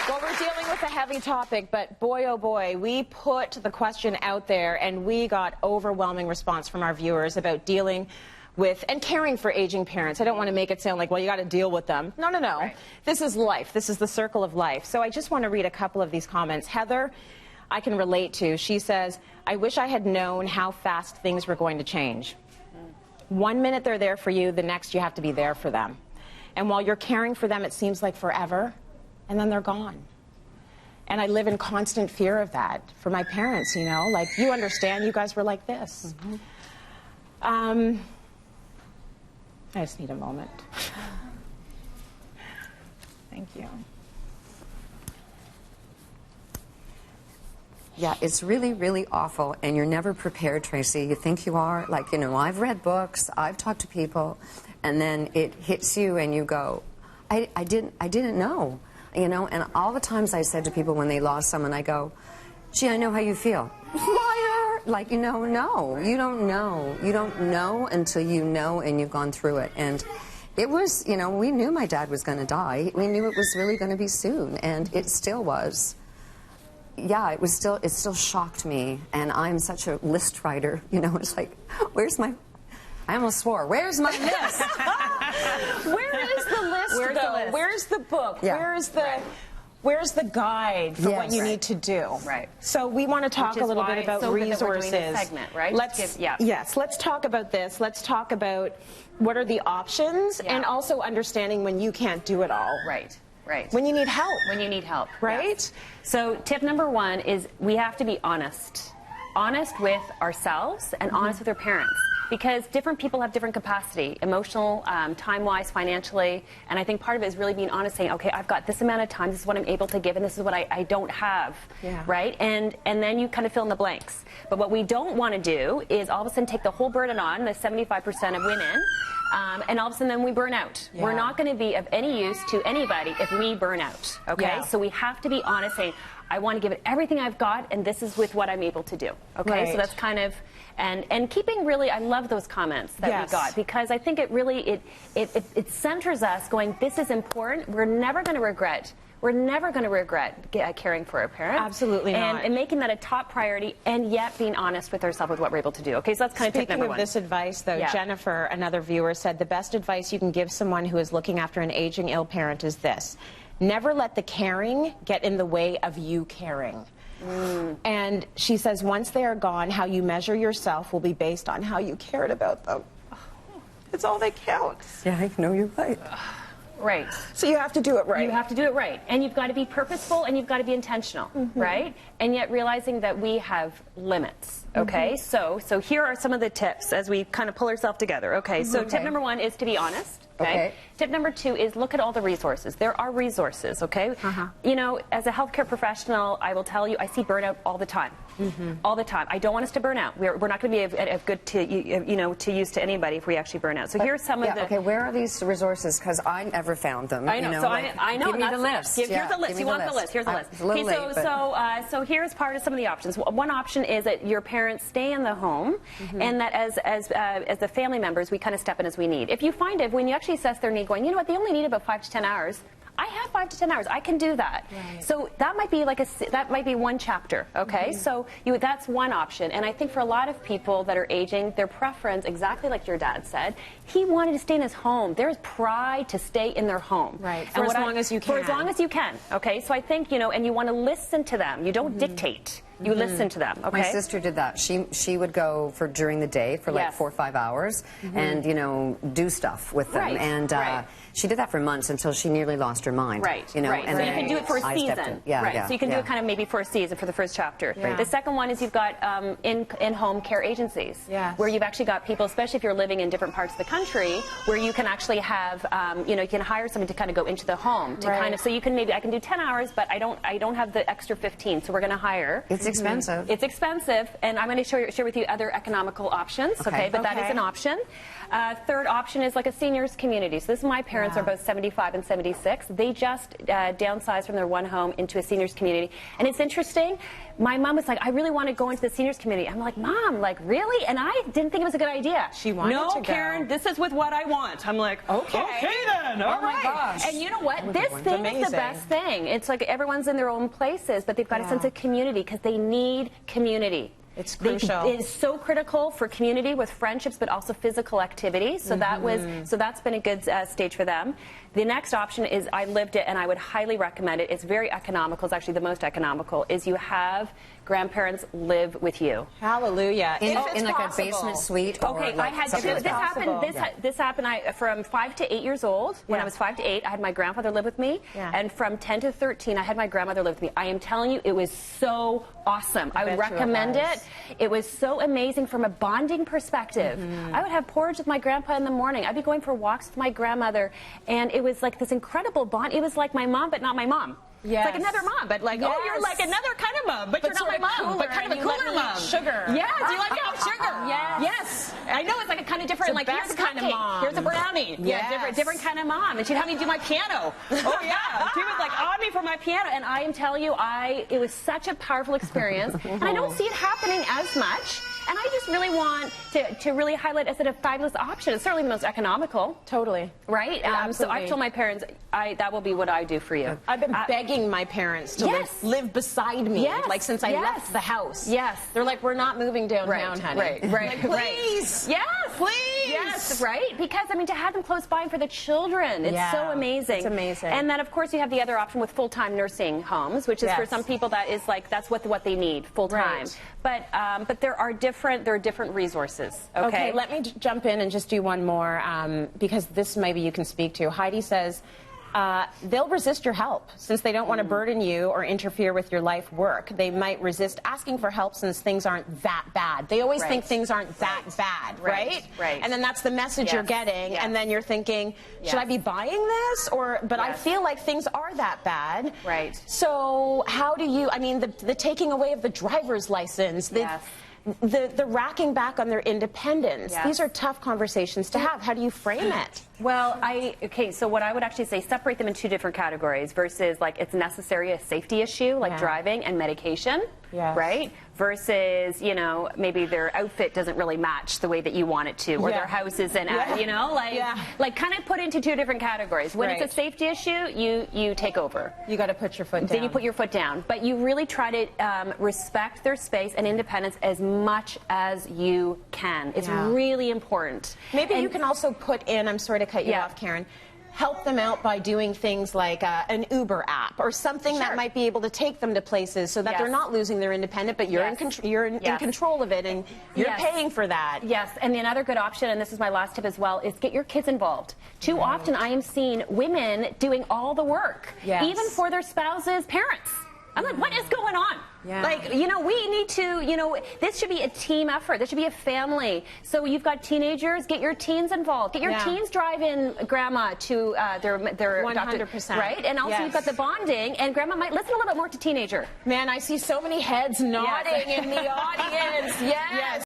Well, we're dealing with a heavy topic, but boy, oh boy, we put the question out there and we got overwhelming response from our viewers about dealing with and caring for aging parents. I don't want to make it sound like, well, you got to deal with them. No, no, no. Right. This is life. This is the circle of life. So I just want to read a couple of these comments. Heather, I can relate to. She says, I wish I had known how fast things were going to change. 1 minute they're there for you, the next you have to be there for them. And while you're caring for them, it seems like forever, and then they're gone. And I live in constant fear of that for my parents, you know, like, you understand, you guys were like this. I just need a moment. Thank you. Yeah, it's really, really awful, and you're never prepared, Tracy. You think you are. Like, you know, I've read books, I've talked to people, and then it hits you and you go, I didn't know, you know. And all the times I said to people when they lost someone, I go, gee, I know how you feel. Liar! Like, you know, no, you don't know. You don't know until you know and you've gone through it. And it was, you know, we knew my dad was going to die. We knew it was really going to be soon, and it still was. Yeah, it still shocked me, and I'm such a list writer, you know. It's like, where's my, I almost swore, where's my list? Where is the list, Where's though? the list? Where's the book? Yeah. Where's the guide for what you need to do? Right. So we want to talk a little bit about resources. That we're doing this segment, right? Yes, let's talk about this. Let's talk about what are the options, and also understanding when you can't do it all. Right. Right. When you need help. When you need help. Right? Yes. So tip number one is we have to be honest. Honest with ourselves and honest with our parents. Because different people have different capacity, emotional, time-wise, financially, and I think part of it is really being honest, saying, okay, I've got this amount of time, this is what I'm able to give, and this is what I don't have, right? And then you kind of fill in the blanks. But what we don't want to do is all of a sudden take the whole burden on, the 75% of women, and all of a sudden then we burn out. We're not going to be of any use to anybody if we burn out, okay? So we have to be honest, saying, I want to give it everything I've got, and this is with what I'm able to do, okay? So that's kind of, and keeping really, I love those comments that we got, because I think it really, it centers us going, this is important, we're never going to regret. We're never going to regret caring for our parents. Absolutely not. And making that a top priority, and yet being honest with ourselves with what we're able to do. Okay, so that's kind of tip number one. Speaking of this advice, though, Jennifer, another viewer, said the best advice you can give someone who is looking after an aging ill parent is this: never let the caring get in the way of you caring. And she says once they are gone, how you measure yourself will be based on how you cared about them. It's all that counts. Yeah, I know you're right. Right. So you have to do it right. You have to do it right. And you've got to be purposeful, and you've got to be intentional, right? And yet realizing that we have limits, okay? So here are some of the tips as we kind of pull ourselves together, okay? So tip number one is to be honest. Okay. Tip number two is look at all the resources. There are resources, okay? You know, as a healthcare professional, I will tell you, I see burnout all the time. All the time. I don't want us to burn out. We're not going to be of good to, you know, to use to anybody if we actually burn out. So here's some of the... Okay, where are these resources? Because I never found them. I know. You know, so like, I know. Give me the list. Here's the list. You want the list. Here's the list. Okay, so here's part of some of the options. One option is that your parents stay in the home, and that as the family members, we kind of step in as we need. If you find it, when you actually assess their need, going, you know what, they only need about 5 to 10 hours. I have 5 to 10 hours. I can do that. So that might be like that might be one chapter. Okay, so that's one option. And I think for a lot of people that are aging, their preference, exactly like your dad said, he wanted to stay in his home. There is pride to stay in their home. Right. For as long as you can. For as long as you can. Okay. So I think, you know, and you want to listen to them. You don't dictate. You listen to them, okay? My sister did that. She would go for during the day for like 4 or 5 hours and, you know, do stuff with them. And she did that for months until she nearly lost her mind. You know, and so you can do it for a season. So you can do it kind of maybe for a season for the first chapter. The second one is you've got in-home care agencies where you've actually got people, especially if you're living in different parts of the country, where you can actually have, you know, you can hire someone to kind of go into the home to kind of, so you can maybe, I can do 10 hours, but I don't have the extra 15, so we're going to hire. It's expensive. It's expensive, and I'm going to share with you other economical options, okay? But that is an option. Third option is like a seniors community. So this is my parents are both 75 and 76. They just downsized from their one home into a seniors community. And it's interesting. My mom was like, I really want to go into the seniors community. I'm like, Mom, like, really? And I didn't think it was a good idea. She wanted to go. No, Karen, this is with what I want. I'm like, okay then, all right. Gosh. And you know what? This thing is the best thing. It's like everyone's in their own places, but they've got a sense of community because they need community. It's crucial. It is so critical for community with friendships, but also physical activity. So that's been a good stage for them. The next option is, I lived it and I would highly recommend it. It's very economical. It's actually the most economical. Is you have grandparents live with you. Hallelujah. In like a basement suite. Okay, or like I had something two. This happened. From 5 to 8 years old. When I was 5 to 8, I had my grandfather live with me, and from 10 to 13, I had my grandmother live with me. I am telling you, it was so awesome. I would recommend it. It was so amazing from a bonding perspective. I would have porridge with my grandpa in the morning. I'd be going for walks with my grandmother, and it was like this incredible bond. It was like my mom, but not my mom. Yes. It's like another mom, but like, oh, you're like another kind of mom, but you're not my mom, but kind of a cooler mom. Sugar. Yes, you like to have sugar. Yes. Yes. I know it's like a kind of different, like, here's a kind of mom. here's a brownie. Yes. Yeah, different kind of mom. And she'd have me do my piano. Oh, yeah. She was like on me for my piano. And I am telling you, it was such a powerful experience. And I don't see it happening as much. And I just really want to really highlight as a fabulous option. It's certainly the most economical. Totally. Right? So I've told my parents, that will be what I do for you. I've been begging my parents to live beside me, like since I left the house. Yes. They're like, we're not moving downtown, honey. Right. Like, please. Yes. Please. Yes, right? Because, I mean, to have them close by for the children, it's so amazing. It's amazing. And then, of course, you have the other option with full-time nursing homes, which is for some people that is like, that's what they need, full-time. Right. But there are different resources. Okay, let me jump in and just do one more because this maybe you can speak to. Heidi says, they'll resist your help since they don't want to burden you or interfere with your life work. They might resist asking for help since things aren't that bad. They always think things aren't that bad, right? Right. And then that's the message you're getting, and then you're thinking, should I be buying this? But I feel like things are that bad. Right. So how do you, I mean, the taking away of the driver's license, the racking back on their independence. These are tough conversations to have. How do you frame it? Well, so what I would actually say, separate them in two different categories versus like it's necessary, a safety issue like driving and medication, right? Versus, you know, maybe their outfit doesn't really match the way that you want it to, or their house isn't, you know, like kind of put into two different categories. When it's a safety issue, you take over. You got to put your foot down. Then you put your foot down. But you really try to respect their space and independence as much as you can. It's really important. Maybe you can also put in, I'm sorry to cut you off, Karen, help them out by doing things like an Uber app or something that might be able to take them to places so that they're not losing their independence, but you're in control of it and you're paying for that. Yes, and another good option, and this is my last tip as well, is get your kids involved. Too often I am seeing women doing all the work, even for their spouses' parents. I'm like, what is going on? Like, you know, we need to, you know, this should be a team effort. This should be a family. So you've got teenagers, get your teens involved. Get your teens driving grandma to their 100%. Right? And also you've got the bonding, and grandma might listen a little bit more to teenager. Man, I see so many heads nodding in the audience. Yes.